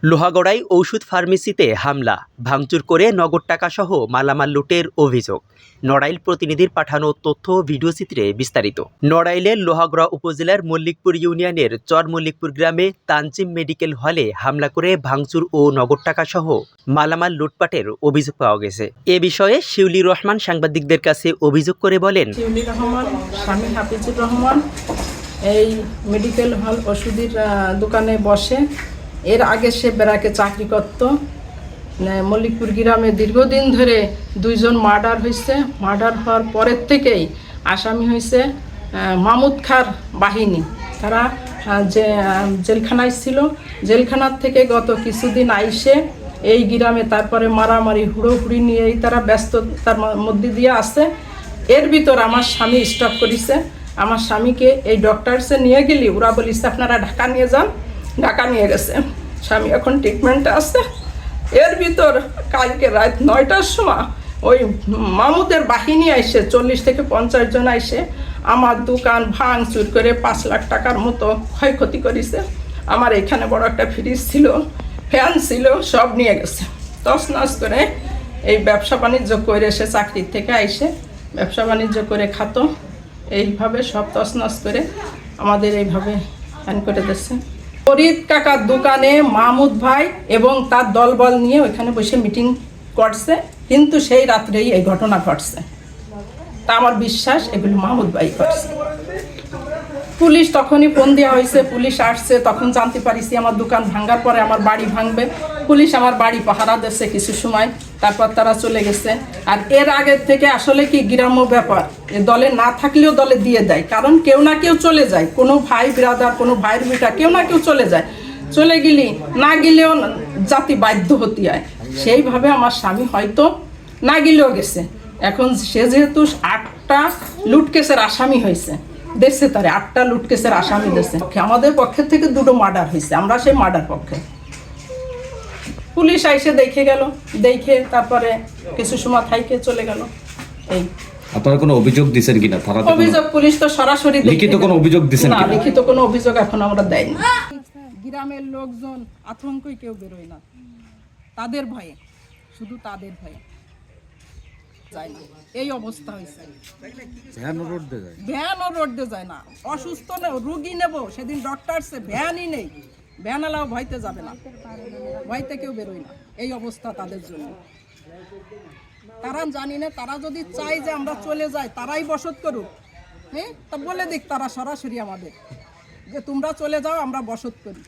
লোহাগড়ায় ঔষধ ফার্মেসিতে হামলা, ভাঙচুর করে নগদ টাকাসহ মালামাল লুটের অভিযোগ। নড়াইল প্রতিনিধির পাঠানো তথ্য ও ভিডিওচিত্রে বিস্তারিত। নড়াইলের লোহাগড়া উপজেলার মল্লিকপুর ইউনিয়নের চর মল্লিকপুর গ্রামে তানজিম মেডিকেল হলে হামলা করে ভাঙচুর ও নগদ টাকাসহ মালামাল লুটপাটের অভিযোগ পাওয়া গেছে। এ বিষয়ে শিউলি রহমান সাংবাদিকদের কাছে অভিযোগ করে বলেন, শিউলি রহমান, স্বামী হাফিজুর রহমান এই মেডিকেল হল ওষুধের দোকানে বসে। এর আগে সে বেড়াকে চাকরি করত। মল্লিকপুর গ্রামে দীর্ঘদিন ধরে দুইজন মার্ডার হয়েছে। মার্ডার হওয়ার পরের থেকেই আসামি হয়েছে মাহমুদ খার বাহিনী। তারা যে জেলখানায় ছিল, জেলখানার থেকে গত কিছুদিন আইসে এই গ্রামে তারপরে মারামারি হুড়োহুড়ি নিয়েই তারা ব্যস্ততার মধ্যে দিয়ে আছে। এর ভিতর আমার স্বামী স্টপ করেছে। আমার স্বামীকে এই ডক্টরসে নিয়ে গেলি ওরা বলিছে আপনারা ঢাকা নিয়ে যান। ঢাকা নিয়ে গেছে, স্বামী এখন ট্রিটমেন্টে আছে। এর ভিতর কালকে রাত 9টার সময় ওই মাহমুদের বাহিনী আইসে 40 থেকে 50 জন আইসে আমার দোকান ভাঙচুর করে 5 লাখ টাকার মতো ক্ষয়ক্ষতি করেছে। আমার এখানে বড় একটা ফ্রিজ ছিল, ফ্যান ছিল, সব নিয়ে গেছে তছনছ করে। এই ব্যবসা বাণিজ্য করে এসে চাকরির থেকে আইসে ব্যবসা বাণিজ্য করে খাতো, এইভাবে সব তছনছ করে আমাদের এইভাবে ফ্যান করে দিচ্ছে। ফরিদ কাকার দোকানে মাহমুদ ভাই এবং তার দলবল নিয়ে ওইখানে বসে মিটিং করছে, কিন্তু সেই রাত্রেই এই ঘটনা ঘটছে। তা আমার বিশ্বাস এগুলো মাহমুদ ভাই করছে। পুলিশ তখনই ফোন দেওয়া হয়েছে, পুলিশ আসছে, তখন জানতে পারিছি আমার দোকান ভাঙার পরে আমার বাড়ি ভাঙবে। পুলিশ আমার বাড়ি পাহারা দিচ্ছে কিছু সময়, তারপর তারা চলে গেছে। আর এর আগের থেকে আসলে কি গ্রাম্য ব্যাপার, দলে না থাকলেও দলে দিয়ে দেয়, কারণ কেউ না কেউ চলে যায়, কোনো ভাই ব্রাদার, কোনো ভাইয়ের বেটা কেউ না কেউ চলে যায়। চলে গেলি না গেলেও জাতি বাধ্য হতে হয়। সেইভাবে আমার স্বামী হয়তো না গেলেও গেছে। এখন সে যেহেতু 8টা লুটকেসের আসামি হয়েছে, দেশে তারে 8টা লুটকেসের আসামি দেশে। আমাদের পক্ষের থেকে 2টো মার্ডার হয়েছে, আমরা সেই মার্ডার পক্ষে। পুলিশ আইসে দেখে গেল, দেখে তারপরে কিছু সময় থাইকে চলে গেল। এই আপনারা কোনো অভিযোগ দিবেন কিনা? অভিযোগ পুলিশ তো সরাসরি লিখিত কোনো অভিযোগ দিবেন না, কিনা? লিখিত কোনো অভিযোগ এখন আমরা দেইনি। গ্রামের লোকজন আতঙ্কই কেউ বেরোয় না, তাদের ভয়ে, শুধু তাদের ভয়ে যায় না। এই অবস্থা হয়েছে। ভ্যানও রোড দিয়ে যায় না। অসুস্থ রুগী নেব, সেদিন ডক্টরসে ভ্যানই নেই, ভ্যান এলাও ভয়তে যাবে না, ভয়তে কেউ বেরোয় না। এই অবস্থা তাদের জন্য। তারা জানি না, তারা যদি চায় যে আমরা চলে যাই, তারাই বসত করুক। হ্যাঁ, তা বলে দিক তারা সরাসরি আমাদের যে তোমরা চলে যাও, আমরা বসত করি।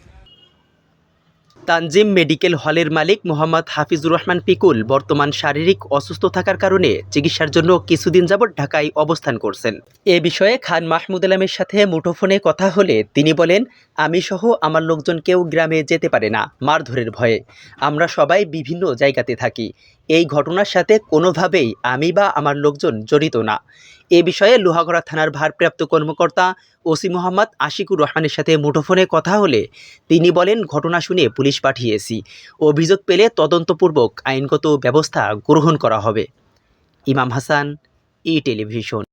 তানজিম মেডিকেল হলের মালিক মোহাম্মদ হাফিজুর রহমান পিকুল বর্তমান শারীরিক অসুস্থ থাকার কারণে চিকিৎসার জন্য কিছুদিন যাবৎ ঢাকায় অবস্থান করছেন। এ বিষয়ে খান মাহমুদ আলমের সাথে মুঠোফোনে কথা হলে তিনি বলেন, আমি সহ আমার লোকজন কেউ গ্রামে যেতে পারে না মারধরের ভয়ে। আমরা সবাই বিভিন্ন জায়গাতে থাকি। এই ঘটনার সাথে কোনোভাবেই আমি বা আমার লোকজন জড়িত না। এ বিষয়ে লোহাগড়া থানার ভারপ্রাপ্ত কর্মকর্তা ওসি মোহাম্মদ আশিকুর রহমানের সাথে মুঠোফোনে কথা হলে তিনি বলেন, ঘটনা শুনে পুলিশ পাঠিয়েছি, অভিযোগ পেলে তদন্তপূর্বক আইনগত ব্যবস্থা গ্রহণ করা হবে। ইমাম হাসান, ই টেলিভিশন।